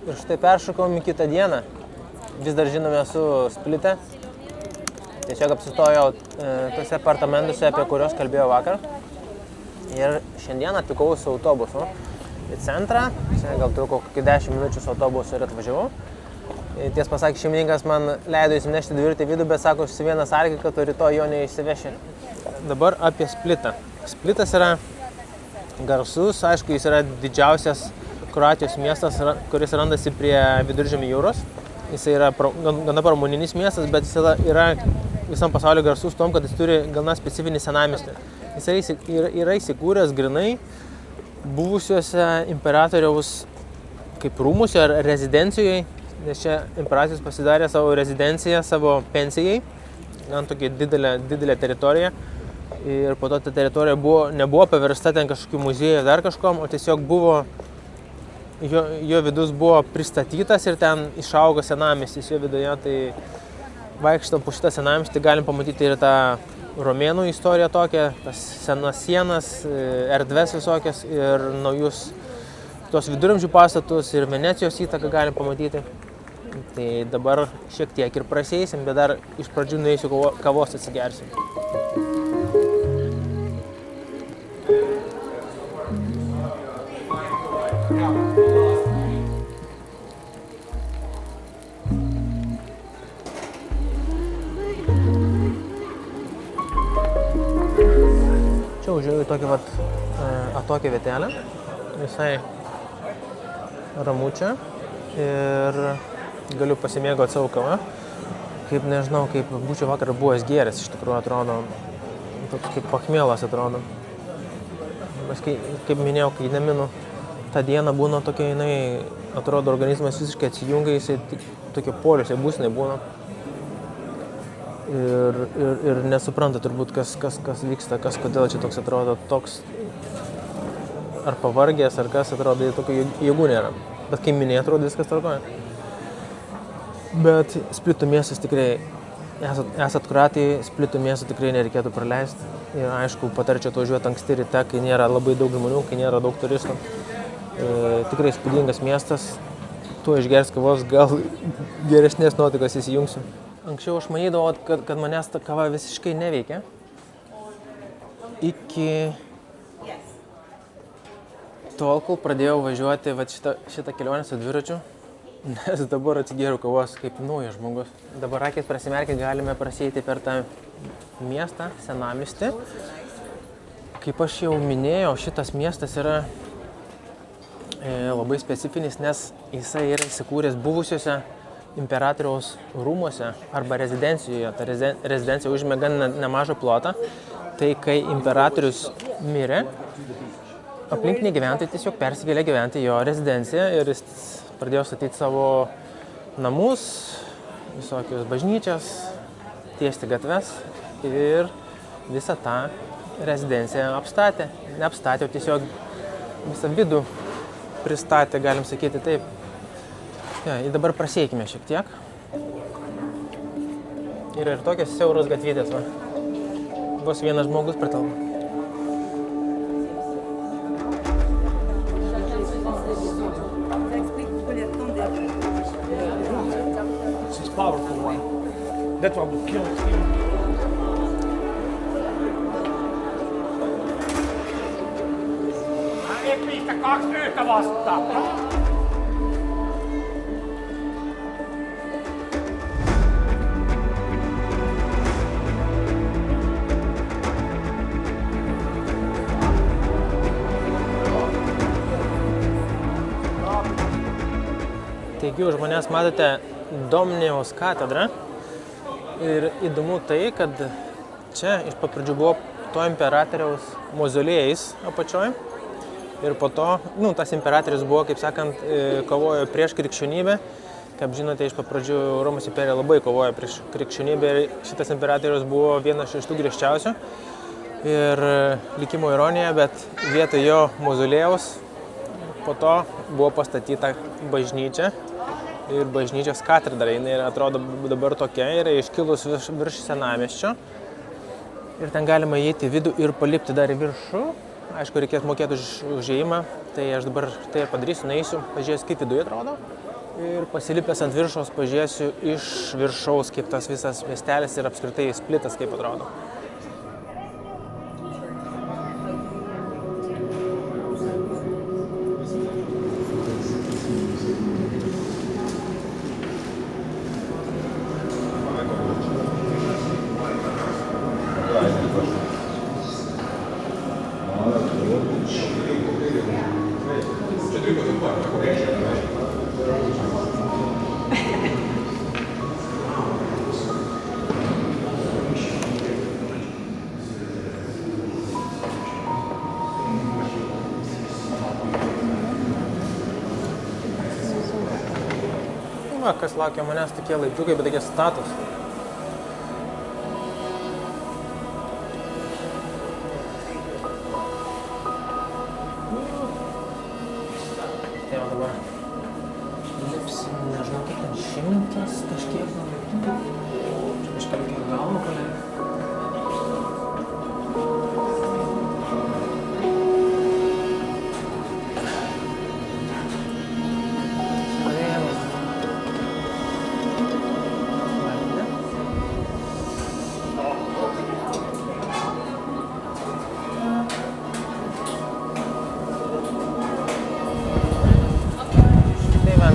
Ir štai peršokom į kitą dieną. Vis dar žinome su Splite. Tiesiog apsistojau tose apartamentuose, apie kuriuos kalbėjau vakar. Ir šiandien atvykau su autobusu į centrą. Gal truko kokį 10 minučių su autobusu ir atvažiavau. Ties pasakė, šeimininkas man leido įsinešti dviratį į vidų, bet sako, užsivieną sąlygą, kad rytoj jo neišsiveši. Dabar apie Splitą. Splitas yra garsus, aišku, jis yra didžiausias Kroatijos miestas, kuris randasi prie Viduržemio jūros. Jis yra gana pramoninis miestas, bet jis yra visam pasauliu garsus tom, kad jis turi gana specifinį senamiestį. Jis yra įsikūręs grinai buvusiuose imperatoriaus kaip rūmuose ar rezidencijoje, nes čia imperatorius pasidarė savo rezidenciją, savo pensijai, gan tokia didelė teritorija. Ir po to ta teritorija nebuvo paversta ten kažkokių muziejų dar kažkom, o tiesiog buvo jo vidus buvo pristatytas ir ten išaugo senamiestis jo viduje, tai vaikštant po šitą senamiestį galim pamatyti ir tą romėnų istoriją tokią, tas senas sienas, erdves visokias ir naujus tos viduramžių pastatus ir Venecijos įtaką galim pamatyti. Tai dabar šiek tiek ir praseisim, bet dar iš pradžių nueisiu kavos atsigersim. Čia užėjau į tokią atokią vietelę, visai ramučią ir galiu pasimėgauti savo kavą. Kaip nežinau, kaip būčiau vakar buvęs gėręs, iš tikrųjų atrodo, toks kaip pachmielas atrodo. Aš kaip minėjau, kai neminu, tą dieną būna tokia, jinai atrodo, organizmas visiškai atsijungia, jisai tokia poliusiai būsnai būna. Ir nesupranta turbūt, kas vyksta, kodėl čia toks atrodo, toks ar pavargęs, ar kas atrodo, tokio jėgų nėra. Bet kai minėjai, atrodo, viskas tvarkoja. Bet Splito miestas tikrai, esat Kroatijai, Splito miestą tikrai nereikėtų praleisti. Ir aišku, patarčiau atvažiuoti anksti ryte, kai nėra labai daug žmonių, kai nėra daug turistų. Tikrai įspūdingas miestas. Tu išgers kavos, gal geresnės nuotaikos įsijungsiu. Anksčiau aš manydavau, kad manęs ta kava visiškai neveikia. Iki tol, kol pradėjau važiuoti šitą kelionę su dviračiu, nes dabar atsigėriau kavos kaip naujas žmogus. Dabar akis prasimerkę galime prasieiti per tą miestą, senamiestį. Kaip aš jau minėjau, šitas miestas yra labai specifinis, nes jisai yra įsikūręs buvusiuose imperatoriaus rūmuose arba rezidencijoje. Ta rezidencija užėmė gan nemažą plotą. Tai kai imperatorius mirė, aplinkiniai gyventojai tiesiog persikėlė gyventi jo rezidenciją ir jis pradėjo statyti savo namus, visokius bažnyčias, tiesti gatves ir visą tą rezidenciją apstatė. Neapstatė, o tiesiog visą vidų pristatė, galim sakyti taip. Ir dabar prasieikime šiek tiek. Yra ir tokios siauros gatvytės, va. Vos vienas žmogus pratalpa. It's a powerful one. That one will kill him. Ei pistä 2 yhtä vastaan. Taigi už manęs matote Domnijaus katedrą ir įdomu tai, kad čia iš pat pradžių buvo to imperatoriaus mauzoliejais apačioj ir po to, tas imperatorius buvo, kaip sakant, kovojo prieš krikščionybę. Kaip žinote, iš pat pradžių Romos imperija labai kovojo prieš krikščionybę ir šitas imperatorius buvo vienas iš tų griežčiausių. Ir likimo ironija, bet vietoj jo mauzoliejaus po to buvo pastatyta bažnyčia. Ir bažnyčios katedra, jinai atrodo dabar tokia, yra iškilus virš senamiesčio. Ir ten galima įeiti į vidų ir palipti dar į viršų. Aišku, reikės mokėti už užėjimą, tai aš dabar tai ir padarysiu, nueisiu, pažiūrėsiu, kaip viduje atrodo. Ir pasilipęs ant viršaus pažiūrėsiu iš viršaus, kaip tas visas miestelis ir apskritai Splitas kaip atrodo. Va, kas laukia manęs, tokie laiptukai, bet tokie status. Tai va dabar lipsim, nežinau, kiek ten 100 kažkiek laiptukų. Čia kažkiek ir galvo kalė.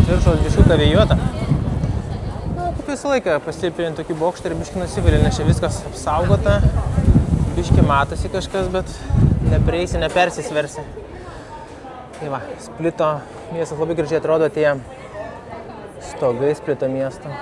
Viršaus biškuką vėjuota. Kaip visą laiką pasilipinti tokį bokštą ir biškį nusivylė, nes čia viskas apsaugota. Biškį matosi kažkas, bet neprieisi, nepersisversi. Tai va, Splito miestas labai gražiai atrodo tie stogai Splito miesto.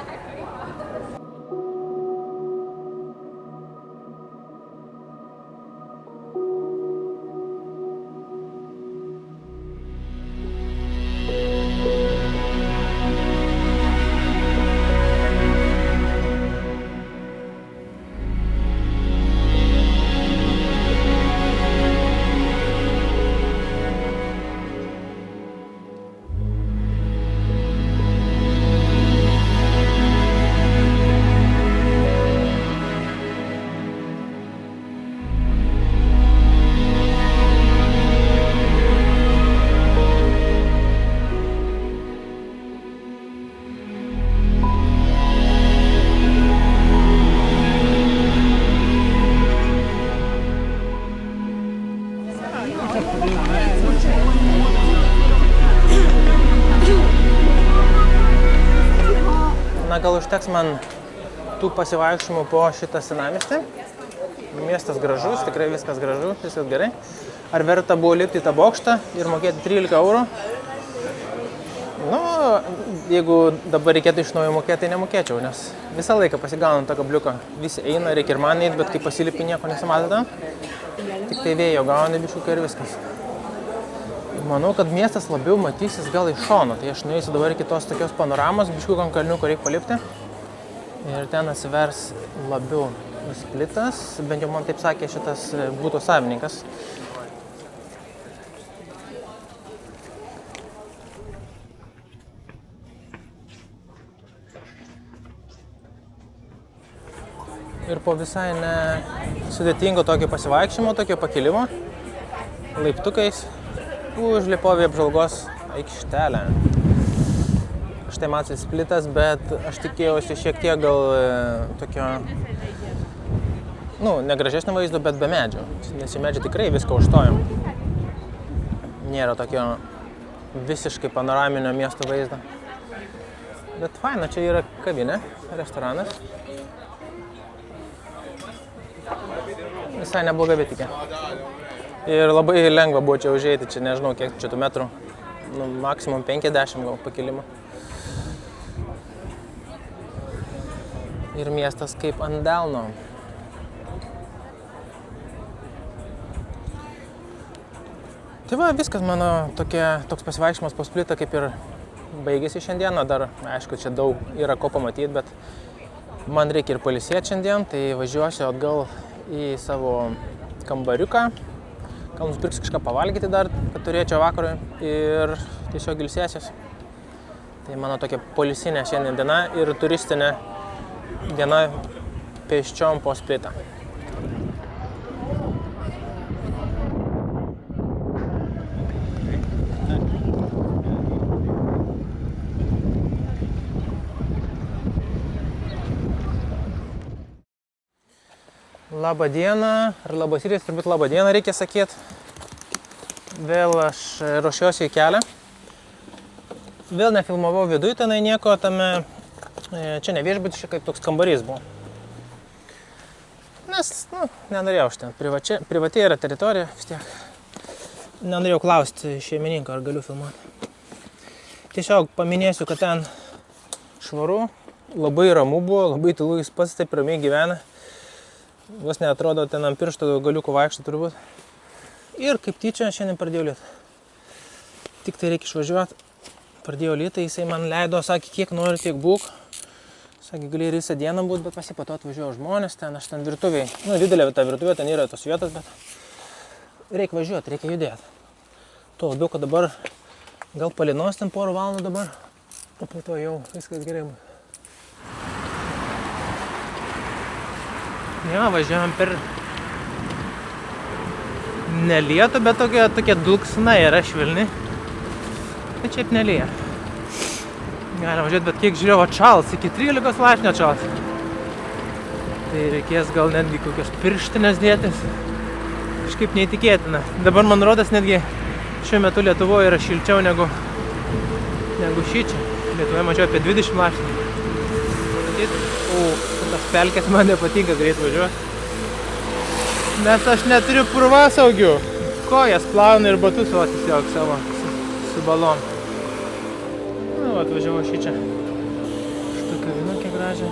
Na, gal užteks man tų pasivaikščiojimų po šitą senamiestį. Miestas gražus, tikrai viskas gražu, viskas gerai. Ar verta buvo lipti į tą bokštą ir mokėti 13 eurų? Nu, jeigu dabar reikėtų iš naujo mokėti, tai nemokėčiau, nes visą laiką pasigaunam tą kabliuką. Visi eina, reikia ir man eiti, bet kai pasilipi nieko nesimatėte. Tik tai vėjo gauni biškuką ir viskas. Manau, kad miestas labiau matysis gal iš šono, tai aš nueisiu dabar iki tos tokios panoramos, biškuką ant kalnių, kur reikia palipti. Ir ten atsivers labiau Splitas, bent jau man taip sakė šitas būtų savininkas. Ir po visai nesudėtingo tokio pasivaikščiojimo, tokio pakilimo, laiptukais, užlipovė apžvalgos aikštelę. Štai matosi Splitas, bet aš tikėjausi šiek tiek gal tokio, negražesnio vaizdo, bet be medžių. Nes į medžių tikrai viską užtojom. Nėra tokio visiškai panoraminio miesto vaizdo. Bet faina, čia yra kavinė, restoranas. Visai nebloga vietikė. Ir labai lengva buvo čia užeiti, čia nežinau kiek čia tų metrų. Maksimum 50 gal pakilimo. Ir miestas kaip ant delno. Tai va, viskas mano toks pasivaikščiojimas po Splitą kaip ir baigėsi šiandieną. Dar, aišku, čia daug yra ko pamatyti, bet man reikia ir pailsėti šiandien, tai važiuosiu atgal į savo kambariuką. Gal nusipirksiu kažką pavalgyti dar, kad turėčiau vakarui ir tiesiog ilsėsiuos. Tai mano tokia poilsinė šiandien diena ir turistinė diena pėsčiom po Splitą. Labą dieną, ar labas rytas, turbūt labą dieną reikia sakyti. Vėl aš ruošiuosi į kelią. Vėl nefilmavau viduje, tenai nieko tame, čia ne viešbutis, čia kaip toks kambarys buvo. Nes, nenorėjau aš ten, privati yra teritorija, vis tiek. Nenorėjau klausti šeimininko, ar galiu filmuoti. Tiesiog paminėsiu, kad ten švaru, labai ramu buvo, labai tylu, jis pats taip ramiai gyvena. Vos neatrodo, ten ant piršto galiukų vaikšto turbūt. Ir kaip tyčia šiandien pradėjau lyt. Tik tai reikia išvažiuoti. Pradėjau lyt, tai jisai man leido, sakė, kiek nori, tiek būk. Sakė, gali ir visą dieną būt, bet pasipato atvažiuoju žmonės, ten aš ten virtuviai. Didelė ta virtuvė, ten yra tos vietos, bet reikia važiuoti, reikia judėti. Tuo labiau, kad dabar gal palinos ten porą valandų dabar, o po to jau viskas gerai. Jo, važiuojam per nelietų, bet tokia dulksna yra švelni. Bet šiaip nelyja. Galim važiuoti, bet kiek žiūrėjau, atšals, iki 13 laipsnių atšals. Tai reikės gal netgi kokios pirštinės dėtis. Kažkaip neįtikėtina. Dabar man rodas netgi šiuo metu Lietuvoje yra šilčiau negu šičia. Lietuvoje mažiau apie 20 laipsnių. Tas pelkės man nepatinka greit važiuoti. Nes aš neturiu purvasaugių. Kojas plaunu ir batus tiesiog savo su balom. Atvažiavau šičia. Šitą kavinukę gražią.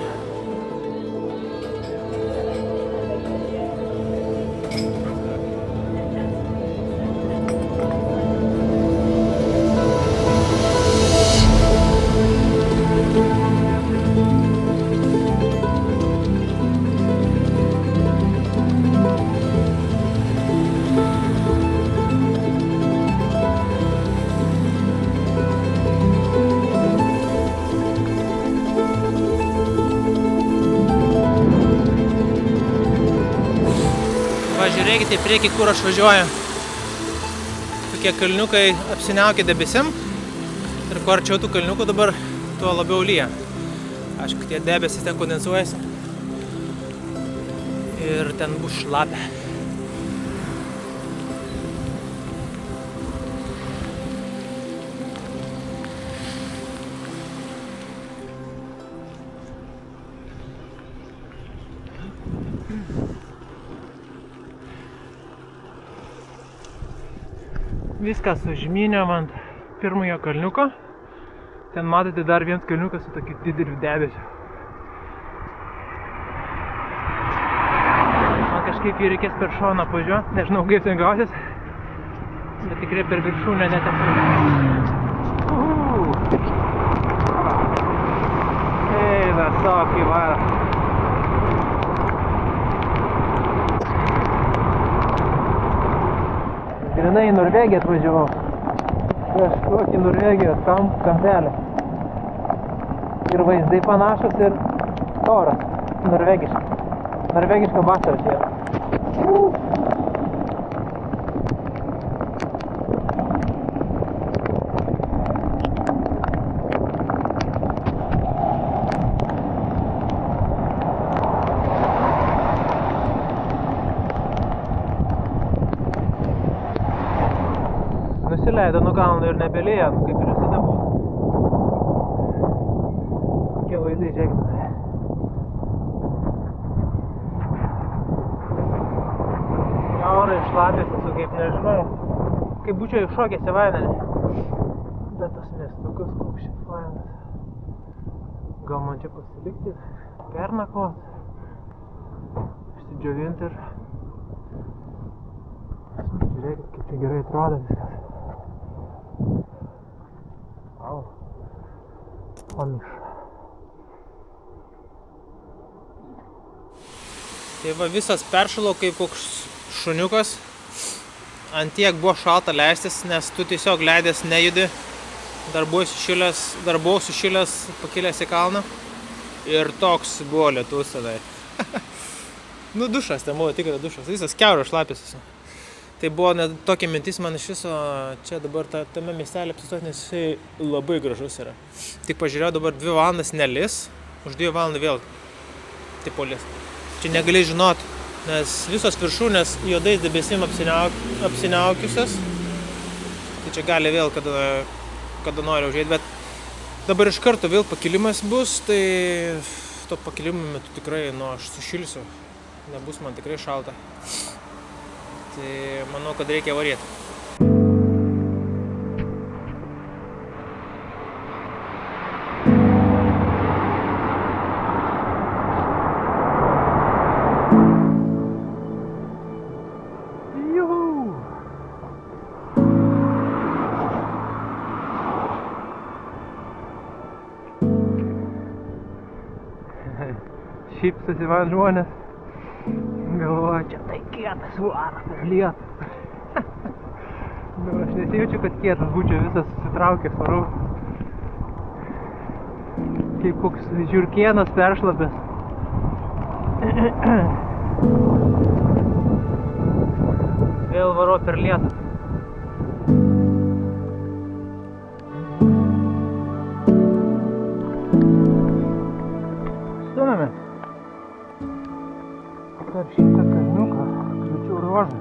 Žiūrėkite į priekį, kur aš važiuoju. Tokie kalniukai apsiniaukia debesim. Ir kuo arčiau tų kalniukų dabar, tuo labiau lyja. Aišku, tie debesys ten kondensuojasi. Ir ten bus šlapia. Viskas užmyniam ant pirmojo kalniuko. Ten matote dar vienas kalniukas su tokiu dideliu debesiu. Man kažkaip jį reikės per šoną pažiūrėti, nežinau kaip ten gausis, bet tikrai per viršūnę netesu. Eina, sokį varą. Grinai į Norvegiją atvažiavau. Kažkokį Norvegijos kampelį. Ir vaizdai panašus ir oras. Norvegiška. Norvegiška vasara čia yra. Nusileido nuo kalno ir nebelėja, kaip ir visada buvo. Kokie vaizdai, žiūrėkite. Orai šlapės, esu kaip nežinau, kaip būčiau iššokęs į vandenį. Bet tas miestukas koks čia fainas. Gal man čia pasilikti, pernakvot, išsidžiovinti ir... Žiūrėkit, kaip čia gerai atrodo viskas. Tai va visas peršalo kaip koks šuniukas. Ant tiek buvo šalta leistis, nes tu tiesiog leidęs nejudi. Dar buvau sušilęs, pakilęs į kalną. Ir toks buvo lietus tada. Dušas, ten buvo tikrai dušas. Visas kiauras šlapis esu. Tai buvo net tokia mintis man iš viso čia dabar tame miestelį apsistoti, nes jisai labai gražus yra. Tik pažiūrėjau, dabar 2 valandas nelis, už 2 valandų vėl tipo lis. Čia negali žinot, nes visos viršūnės juodais debesim apsiniaukiusios. Tai čia gali vėl, kada nori užėti, bet dabar iš karto vėl pakilimas bus, tai to pakilimo metu tikrai, aš sušilsiu, nebus man tikrai šalta. Tai manau, kad reikia varėti. Šypsosi man žmonės, galvoja, čia tai kietas varas per lietų. Aš nesijaučiu, kad kietas, būčiau visas susitraukęs varu. Kaip koks žiurkėnas peršlapęs. Vėl varo per lietų. Stumėme. Per šitą kalniuką kliučiau ruožą.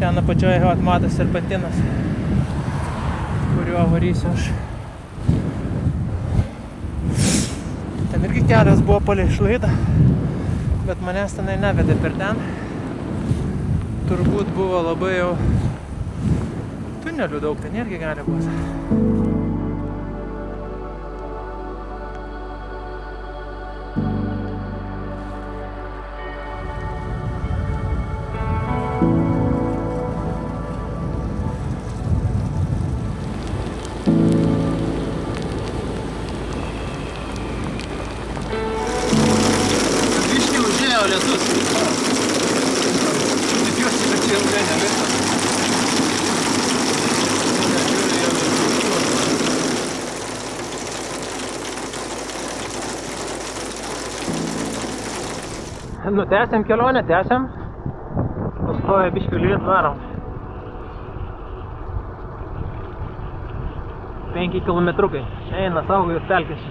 Ten apačioje matosi serpentinas, kuriuo varysiu aš. Ten irgi kelias buvo palei šlaitą, bet manęs tenai nevedė per ten. Turbūt buvo labai jau tunelių daug, ten irgi gali būti. Lietus. Tikiuosi, kad čia ilgai nevirta. Nu, tęsiam kelionę, tęsiam. Pastoja biškių lyt varom. 5 kilometrukai. Eina saugai ir pelkės.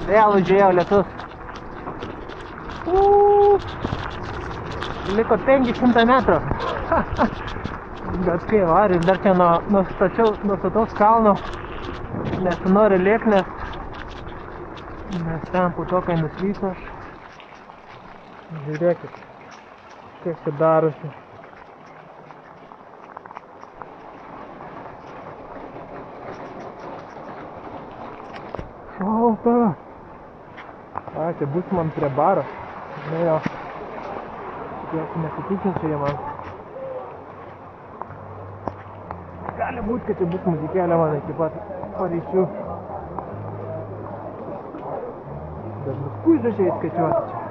Vėl užėjo lietus. Liko 500 metrų. Bet kai varis dar čia nuo stataus kalno nesinori lėk, nes ten po to, kai nuslysiu aš. Žiūrėkit, kaip čia darosi. Šalta. Čia bus man prie baro. Ne jo. Tikiuosi nesitikinsiu jie man. Gali būt, kad čia bus muzikėlė man iki pat paryčių. Bet bus puižiai skaičiuoti čia.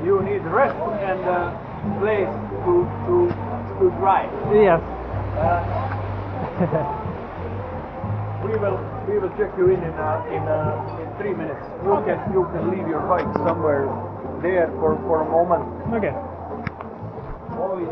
You need rest and place to dry. Yes. We will check you in 3 minutes. You can leave your bike somewhere there for a moment. Okay. Oi,